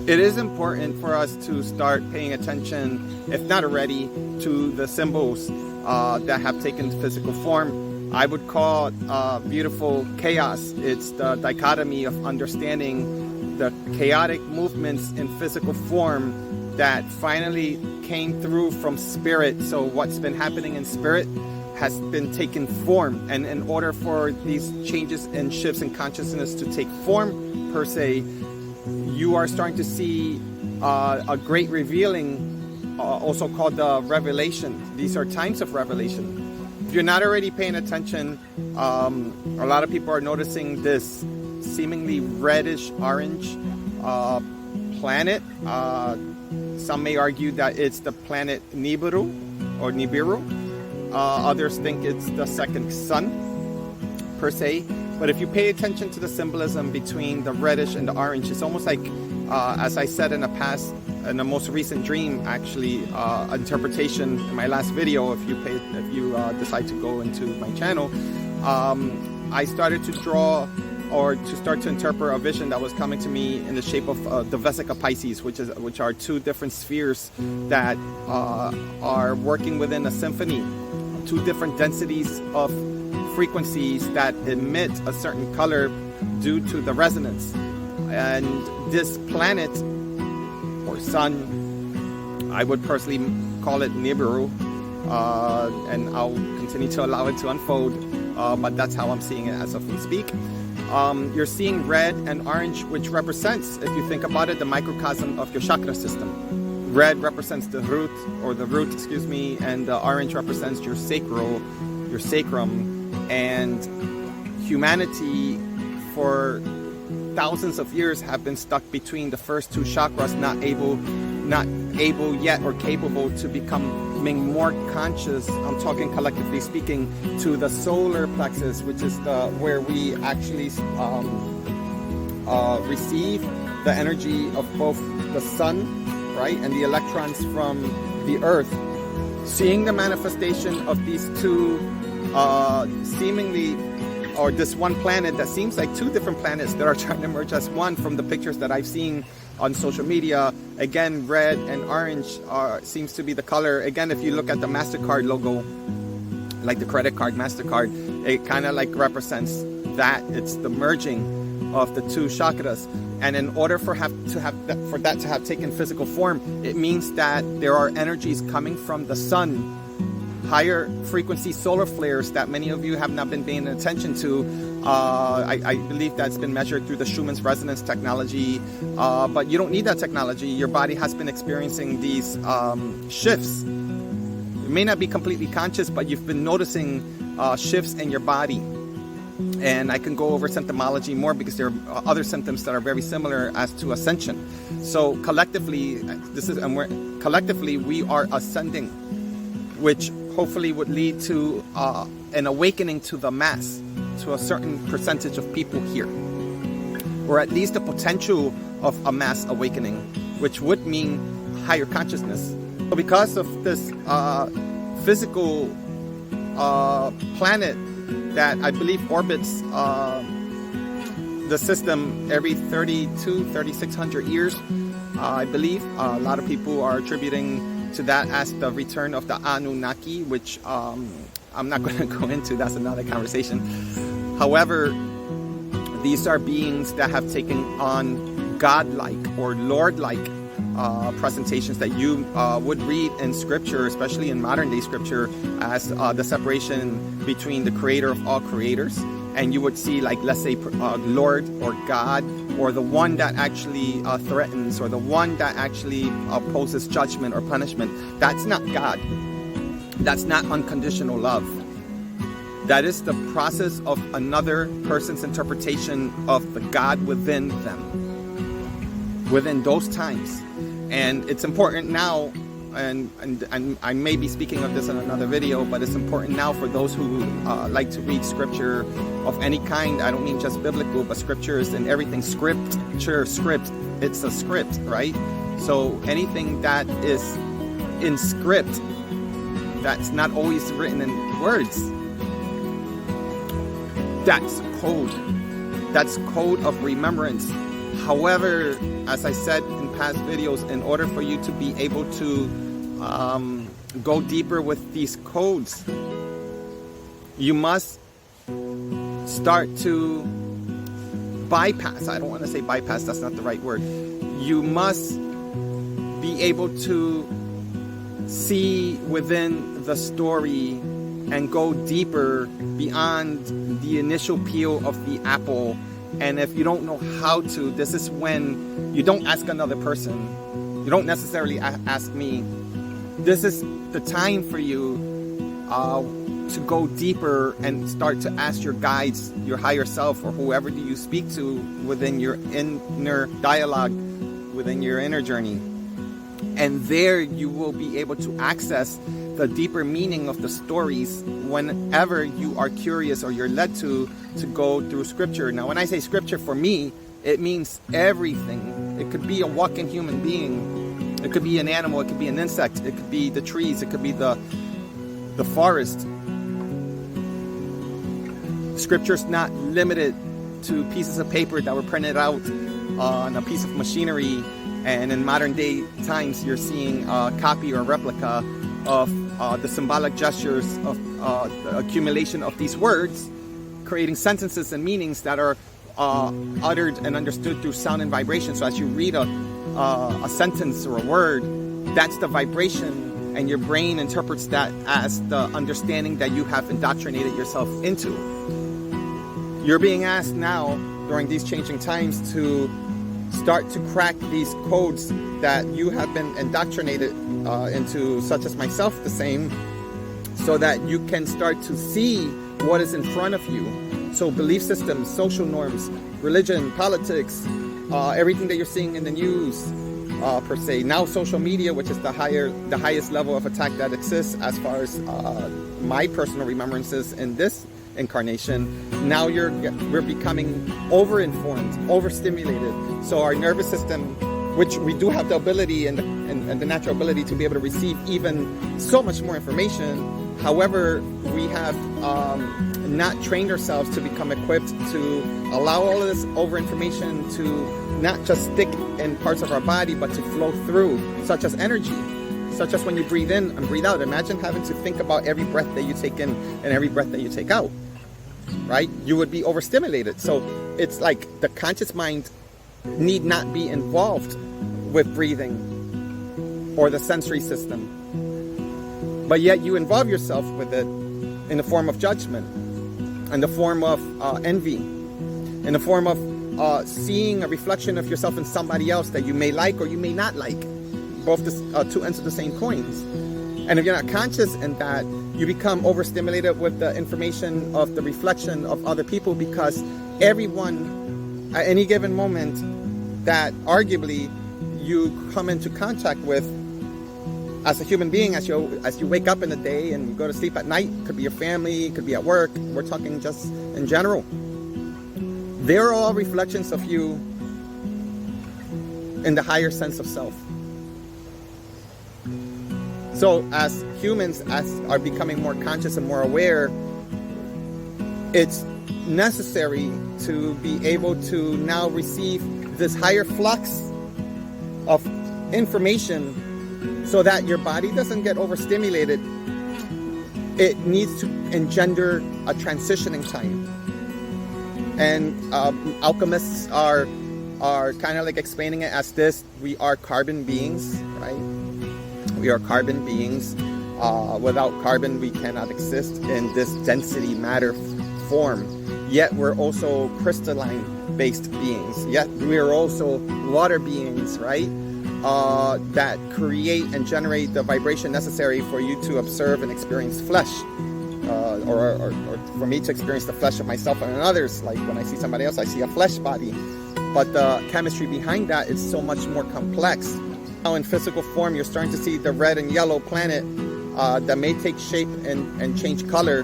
It is important for us to start paying attention, if not already, to the symbols that have taken physical form. I would call it beautiful chaos. It's the dichotomy of understanding the chaotic movements in physical form that finally came through from spirit. So what's been happening in spirit has been taking form, and in order for these changes and shifts in consciousness to take form per se, you are starting to see a great revealing, also called the revelation. These are times of revelation. If you're not already paying attention, a lot of people are noticing this seemingly reddish-orange planet. Some may argue that it's the planet Nibiru or Nibiru. Others think it's the second sun per se. But if you pay attention to the symbolism between the reddish and the orange, it's almost like, as I said in the most recent dream, actually, interpretation in my last video, if you decide to go into my channel, I started to draw or to start to interpret a vision that was coming to me in the shape of the Vesica Pisces, which are two different spheres that are working within a symphony, two different densities of frequencies that emit a certain color due to the resonance. And this planet or sun, I would personally call it Nibiru, and I'll continue to allow it to unfold, but that's how I'm seeing it as of we speak. You're seeing red and orange, which represents, if you think about it, the microcosm of your chakra system. Red represents the root, excuse me, and the orange represents your sacrum. And humanity for thousands of years have been stuck between the first two chakras, not able yet or capable to becoming more conscious. I'm talking collectively speaking to the solar plexus, which is where we actually receive the energy of both the sun, right, and the electrons from the earth. Seeing the manifestation of these two seemingly, or this one planet that seems like two different planets that are trying to merge as one from the pictures that I've seen on social media. Again, red and orange seems to be the color. Again, if you look at the MasterCard logo, like the credit card MasterCard, it kind of like represents that. It's the merging of the two chakras. And in order for that to have taken physical form, it means that there are energies coming from the sun, higher frequency solar flares that many of you have not been paying attention to. I believe that's been measured through the Schumann's resonance technology, but you don't need that technology. Your body has been experiencing these shifts. You may not be completely conscious, but you've been noticing shifts in your body. And I can go over symptomology more because there are other symptoms that are very similar as to ascension. So collectively, we are ascending, which hopefully would lead to an awakening to the mass, to a certain percentage of people here, or at least the potential of a mass awakening, which would mean higher consciousness. So because of this physical planet that I believe orbits the system every 3,600 years, I believe a lot of people are attributing to that as the return of the Anunnaki, which I'm not going to go into. That's another conversation. However, these are beings that have taken on godlike or lord-like presentations that you would read in scripture, especially in modern day scripture, as the separation between the creator of all creators. And you would see, like, let's say Lord or God, or the one that actually threatens, or the one that actually opposes judgment or punishment. That's not God. That's not unconditional love. That is the process of another person's interpretation of the God within them, within those times. And it's important now, and I may be speaking of this in another video, but it's important now for those who like to read scripture of any kind. I don't mean just biblical, but scriptures and everything. Script. It's a script, right? So anything that is in script, that's not always written in words, that's code. That's code of remembrance. However, as I said in past videos, in order for you to be able to go deeper with these codes, you must start to bypass. I don't want to say bypass, that's not the right word. You must be able to see within the story and go deeper beyond the initial peel of the apple. And if you don't know how to, this is when you don't ask another person. You don't necessarily ask me. This is the time for you to go deeper and start to ask your guides, your higher self, or whoever do you speak to within your inner dialogue, within your inner journey. And there you will be able to access the deeper meaning of the stories whenever you are curious or you're led to go through scripture. Now, when I say scripture, for me, it means everything. It could be a walking human being. It could be an animal. It could be an insect. It could be the trees. It could be the forest. Scripture's not limited to pieces of paper that were printed out on a piece of machinery. And in modern day times, you're seeing a copy or a replica of the symbolic gestures of the accumulation of these words, creating sentences and meanings that are uttered and understood through sound and vibration. So as you read a sentence or a word, that's the vibration, and your brain interprets that as the understanding that you have indoctrinated yourself into. You're being asked now, during these changing times, to start to crack these codes that you have been indoctrinated into, such as myself the same, so that you can start to see what is in front of you. So belief systems, social norms, religion, politics, everything that you're seeing in the news, per se. Now social media, which is the highest level of attack that exists as far as my personal remembrances in this incarnation. Now we're becoming over-informed, overstimulated. So our nervous system, which we do have the ability and the natural ability to be able to receive even so much more information. However, we have not trained ourselves to become equipped to allow all of this over-information to not just stick in parts of our body, but to flow through, such as energy. Such as when you breathe in and breathe out. Imagine having to think about every breath that you take in and every breath that you take out, right? You would be overstimulated. So it's like the conscious mind need not be involved with breathing or the sensory system. But yet you involve yourself with it in the form of judgment, in the form of envy, in the form of seeing a reflection of yourself in somebody else that you may like or you may not like. Both the two ends of the same coins. And if you're not conscious in that, you become overstimulated with the information of the reflection of other people, because everyone at any given moment that arguably you come into contact with as a human being, as you wake up in the day and you go to sleep at night, it could be your family, it could be at work, we're talking just in general. They're all reflections of you in the higher sense of self. So as humans are becoming more conscious and more aware, it's necessary to be able to now receive this higher flux of information so that your body doesn't get overstimulated. It needs to engender a transitioning time. And alchemists are kind of like explaining it as this: we are carbon beings, right? We are carbon beings. Without carbon, we cannot exist in this density matter form. Yet we're also crystalline-based beings. Yet we are also water beings, right? That create and generate the vibration necessary for you to observe and experience flesh. Or for me to experience the flesh of myself and others. Like when I see somebody else, I see a flesh body. But the chemistry behind that is so much more complex. Now in physical form, you're starting to see the red and yellow planet that may take shape and change color.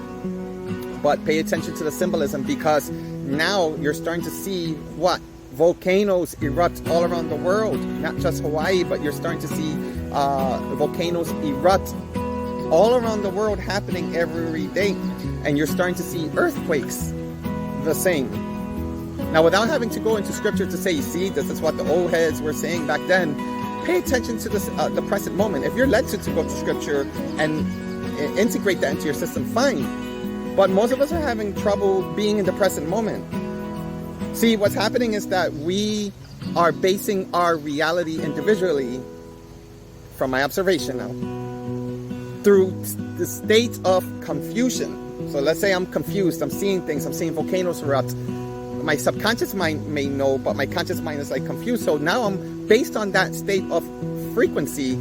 But pay attention to the symbolism, because now you're starting to see what? Volcanoes erupt all around the world. Not just Hawaii, but you're starting to see volcanoes erupt all around the world, happening every day. And you're starting to see earthquakes the same. Now, without having to go into scripture to say, you see, this is what the old heads were saying back then, pay attention to this, the present moment. If you're led to go to scripture and integrate that into your system, fine. But most of us are having trouble being in the present moment. See, what's happening is that we are basing our reality individually, from my observation now, through the state of confusion. So let's say I'm confused, I'm seeing things, I'm seeing volcanoes erupt. My subconscious mind may know, but my conscious mind is like confused. So now I'm based on that state of frequency,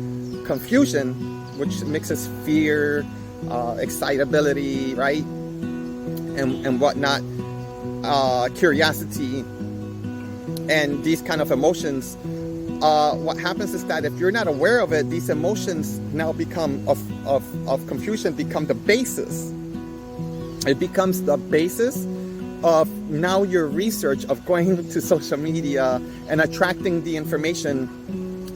confusion, which mixes fear, excitability, right? And whatnot, curiosity, and these kind of emotions. What happens is that if you're not aware of it, these emotions now become of confusion become the basis. It becomes the basis of now your research of going to social media and attracting the information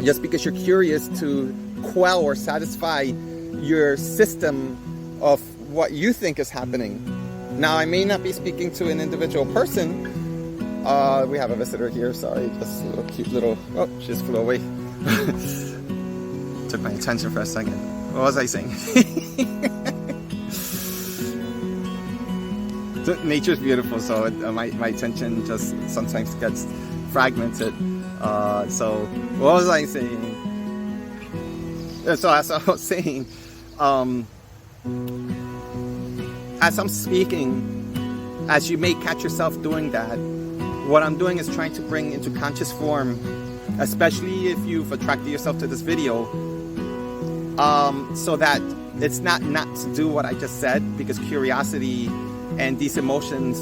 just because you're curious to quell or satisfy your system of what you think is happening. Now, I may not be speaking to an individual person. We have a visitor here, sorry, just a little cute little, oh, she just flew away. Took my attention for a second. What was I saying? Nature's beautiful, so my attention just sometimes gets fragmented. So what was I saying? So as I was saying, as I'm speaking, as you may catch yourself doing that, what I'm doing is trying to bring into conscious form, especially if you've attracted yourself to this video, so that it's not to do what I just said, because curiosity and these emotions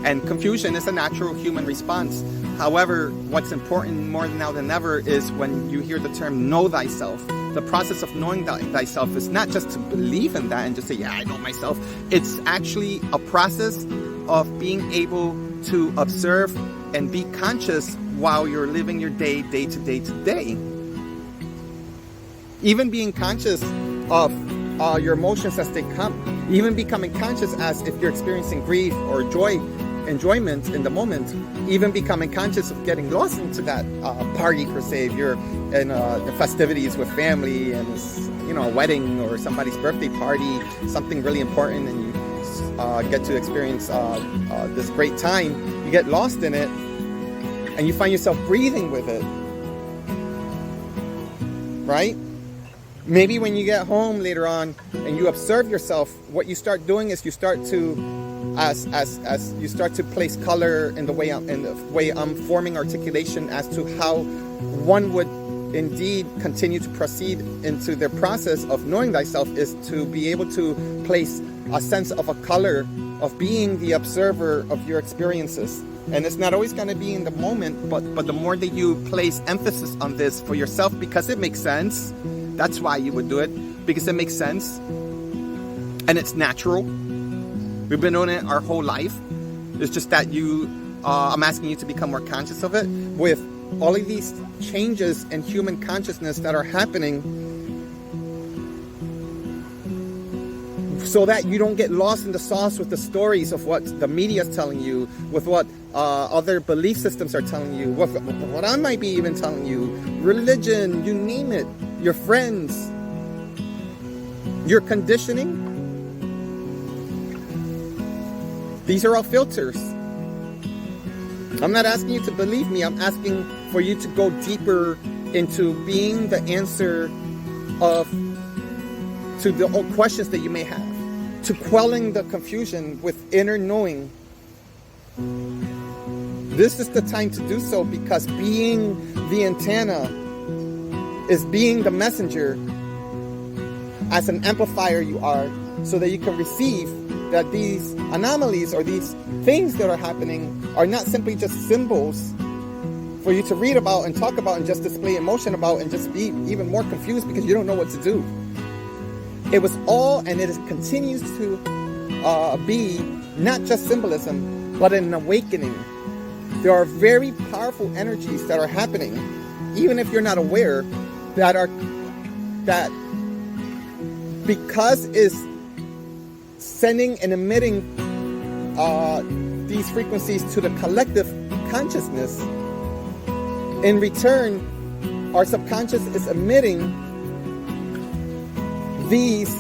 and confusion is a natural human response. However, what's important more now than ever is when you hear the term know thyself. The process of knowing thyself is not just to believe in that and just say, yeah, I know myself. It's actually a process of being able to observe and be conscious while you're living your day to day. Even being conscious of your emotions as they come. Even becoming conscious as if you're experiencing grief or joy, enjoyment in the moment. Even becoming conscious of getting lost into that party per se. If you're in the festivities with family and it's, you know, a wedding or somebody's birthday party, something really important, and you get to experience this great time, you get lost in it and you find yourself breathing with it, right? Maybe when you get home later on and you observe yourself, what you start doing is you start to, as you start to place color in the way I'm forming articulation as to how one would indeed continue to proceed into the process of knowing thyself, is to be able to place a sense of a color of being the observer of your experiences. And it's not always going to be in the moment, but the more that you place emphasis on this for yourself, because it makes sense. That's why you would do it, because it makes sense and it's natural. We've been doing it our whole life. It's just that I'm asking you to become more conscious of it with all of these changes in human consciousness that are happening, so that you don't get lost in the sauce with the stories of what the media is telling you, with what other belief systems are telling you, what I might be even telling you, religion, you name it, your friends, your conditioning. These are all filters. I'm not asking you to believe me. I'm asking for you to go deeper into being the answer to the questions that you may have, to quelling the confusion with inner knowing. This is the time to do so, because being the antenna is being the messenger. As an amplifier you are, so that you can receive that these anomalies or these things that are happening are not simply just symbols for you to read about and talk about and just display emotion about and just be even more confused because you don't know what to do. It was all, and it continues to be not just symbolism, but an awakening. There are very powerful energies that are happening, even if you're not aware, that because is sending and emitting these frequencies to the collective consciousness, in return, our subconscious is emitting these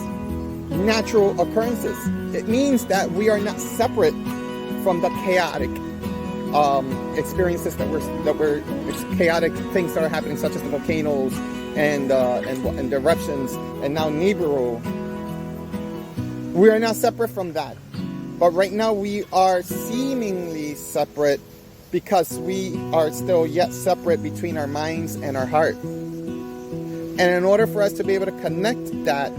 natural occurrences. It means that we are not separate from the chaotic experiences that we're chaotic things that are happening, such as the volcanoes and the eruptions, and now Nibiru. We are not separate from that, but right now we are seemingly separate because we are still yet separate between our minds and our heart. And in order for us to be able to connect that,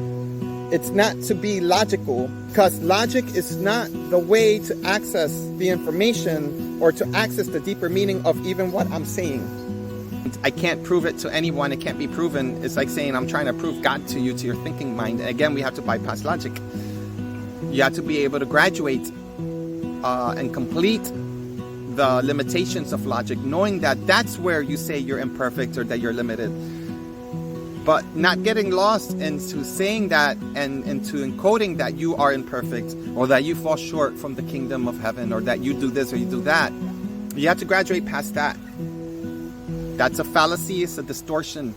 it's not to be logical, because logic is not the way to access the information or to access the deeper meaning of even what I'm saying. I can't prove it to anyone. It can't be proven. It's like saying I'm trying to prove God to you, to your thinking mind. And again, we have to bypass logic. You have to be able to graduate and complete the limitations of logic, knowing that that's where you say you're imperfect or that you're limited. But not getting lost into saying that and into encoding that you are imperfect or that you fall short from the kingdom of heaven or that you do this or you do that. You have to graduate past that. That's a fallacy, it's a distortion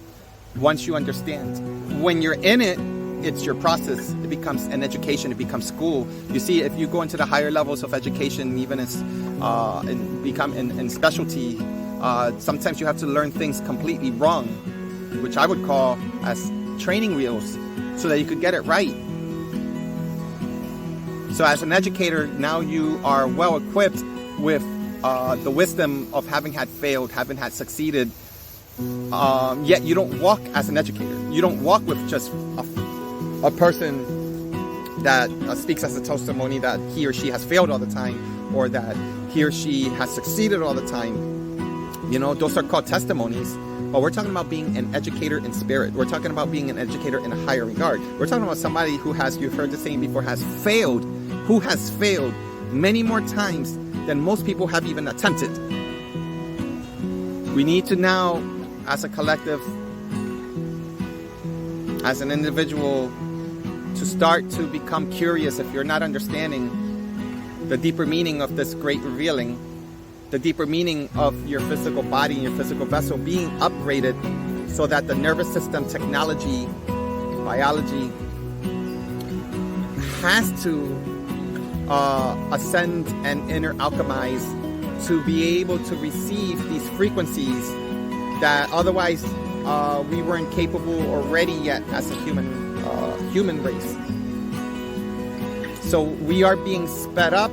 once you understand. When you're in it, it's your process. It becomes an education, it becomes school. You see, if you go into the higher levels of education, even as in specialty, sometimes you have to learn things completely wrong, which I would call as training wheels, so that you could get it right. So as an educator, now you are well equipped with the wisdom of having had failed, having had succeeded, yet you don't walk as an educator. You don't walk with just a person that speaks as a testimony that he or she has failed all the time, or that he or she has succeeded all the time. You know, those are called testimonies. But we're talking about being an educator in spirit. We're talking about being an educator in a higher regard. We're talking about somebody who has, you've heard the saying before, has failed, who has failed many more times than most people have even attempted. We need to now, as a collective, as an individual, to start to become curious. If you're not understanding the deeper meaning of this great revealing, the deeper meaning of your physical body and your physical vessel being upgraded so that the nervous system, technology, biology has to ascend and inner alchemize to be able to receive these frequencies that otherwise we weren't capable or ready yet as a human race. So we are being sped up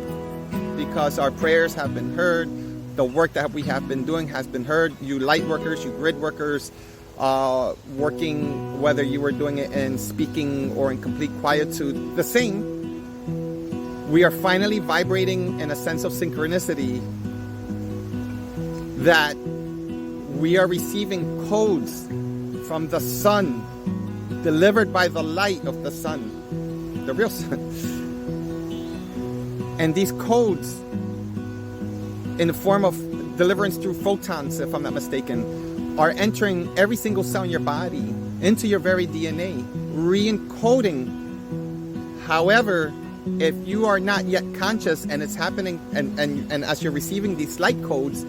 because our prayers have been heard. The work that we have been doing has been heard. You light workers, you grid workers, working, whether you were doing it in speaking or in complete quietude, the same. We are finally vibrating in a sense of synchronicity that we are receiving codes from the sun, delivered by the light of the sun, the real sun. And these codes, in the form of deliverance through photons, if I'm not mistaken, are entering every single cell in your body, into your very DNA, re-encoding. However, if you are not yet conscious and it's happening, and as you're receiving these light codes,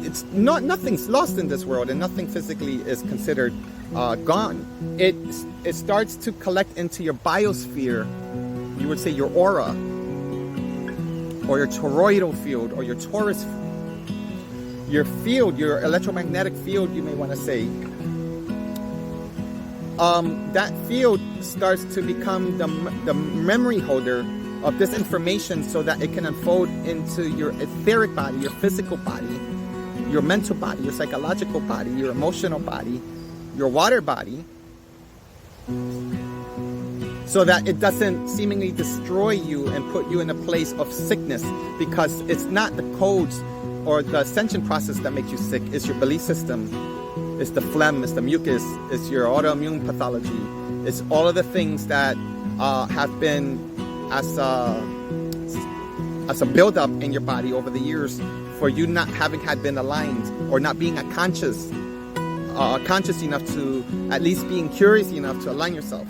it's not, nothing's lost in this world, and nothing physically is considered gone. It starts to collect into your biosphere. You would say your aura, or your toroidal field, or your torus, your field, your electromagnetic field, you may want to say. That field starts to become the memory holder of this information so that it can unfold into your etheric body, your physical body, your mental body, your psychological body, your emotional body, your water body, so that it doesn't seemingly destroy you and put you in a place of sickness, because it's not the codes or the ascension process that makes you sick. It's your belief system, it's the phlegm, it's the mucus, it's your autoimmune pathology, it's all of the things that have been as a buildup in your body over the years for you not having had been aligned, or not being conscious enough to, at least being curious enough to align yourself.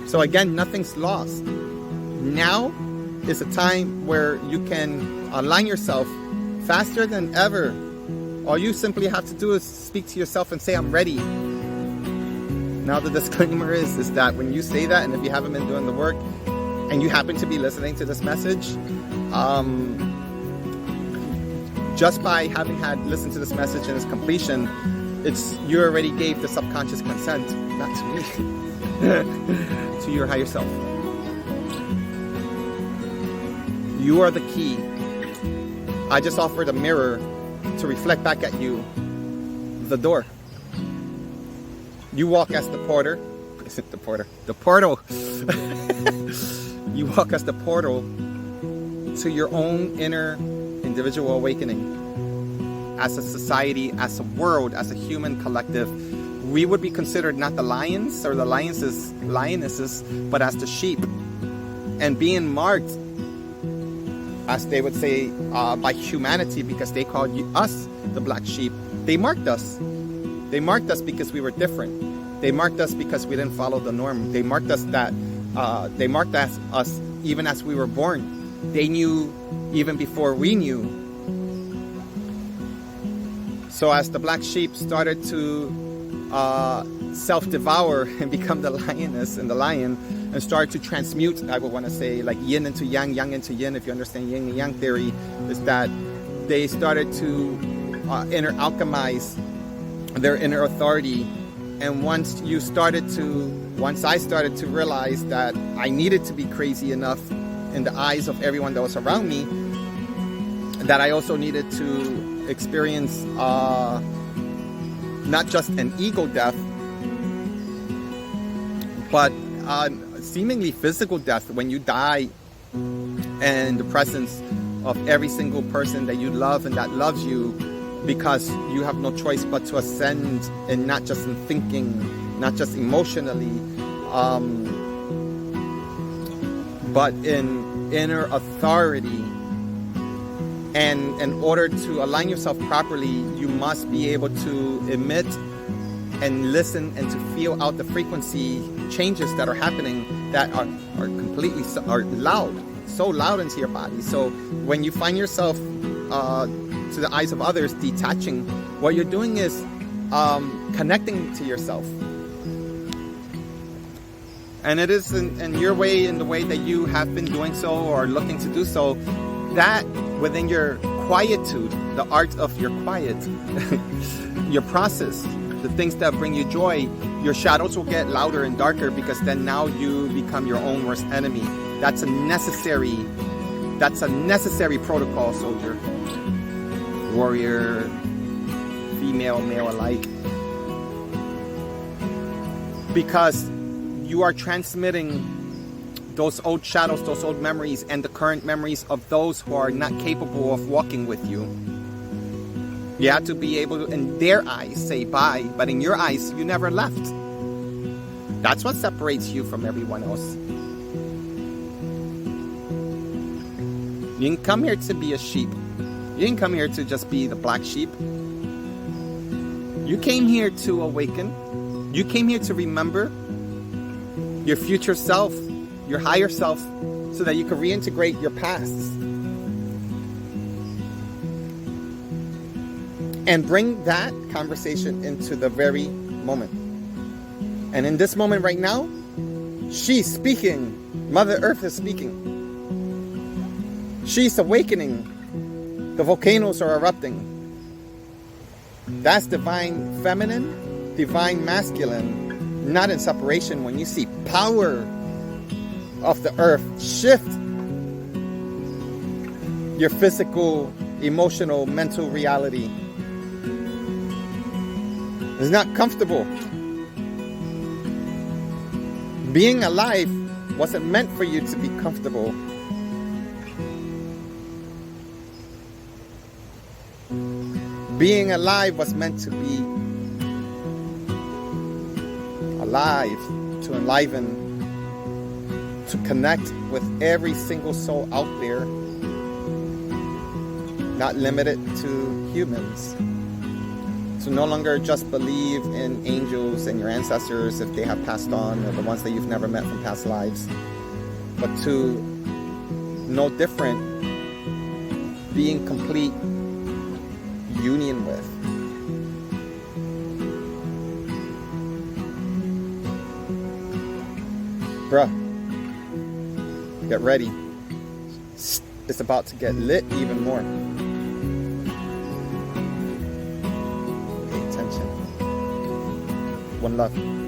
So again, nothing's lost. Now is a time where you can Align yourself faster than ever. All you simply have to do is speak to yourself and say, I'm ready. Now the disclaimer is that when you say that, and if you haven't been doing the work, and you happen to be listening to this message, just by having listened to this message in its completion, you already gave the subconscious consent, not to me, to your higher self. You are the key. I just offered a mirror to reflect back at you the door. You walk as the porter. Is it the porter? The portal. You walk as the portal to your own inner individual awakening. As a society, as a world, as a human collective, we would be considered not the lions or the lionesses, but as the sheep. And being marked, as they would say, by humanity, because they called us the black sheep. They marked us. They marked us because we were different. They marked us because we didn't follow the norm. They marked us us even as we were born. They knew even before we knew. So as the black sheep started to self-devour and become the lioness and the lion, and start to transmute, I would want to say, like yin into yang, yang into yin, if you understand yin and yang theory, is that they started to inner alchemize their inner authority. And once I started to realize that I needed to be crazy enough in the eyes of everyone that was around me, that I also needed to experience not just an ego death, but seemingly physical death when you die in the presence of every single person that you love and that loves you, because you have no choice but to ascend, and not just in thinking, not just emotionally, but in inner authority. And in order to align yourself properly, you must be able to emit and listen and to feel out the frequency changes that are happening that are completely loud, so loud into your body. So when you find yourself to the eyes of others detaching, what you're doing is connecting to yourself. And it is in your way, in the way that you have been doing so or looking to do so, that within your quietude, the art of your quiet, your process, the things that bring you joy, your shadows will get louder and darker, because then now you become your own worst enemy. That's a necessary protocol, soldier, warrior, female, male alike. Because you are transmitting those old shadows, those old memories, and the current memories of those who are not capable of walking with you. You have to be able to, in their eyes, say bye, but in your eyes, you never left. That's what separates you from everyone else. You didn't come here to be a sheep. You didn't come here to just be the black sheep. You came here to awaken. You came here to remember your future self, your higher self, so that you can reintegrate your pasts and bring that conversation into the very moment. And in this moment right now, she's speaking. Mother Earth is speaking. She's awakening. The volcanoes are erupting. That's divine feminine, divine masculine, not in separation. When you see power of the earth shift your physical, emotional, mental reality. It's not comfortable. Being alive wasn't meant for you to be comfortable. Being alive was meant to be alive, to enliven, to connect with every single soul out there, not limited to humans. To no longer just believe in angels and your ancestors if they have passed on, or the ones that you've never met from past lives, but to know different be in complete union with. Bruh, get ready. It's about to get lit even more. Pay attention. One love.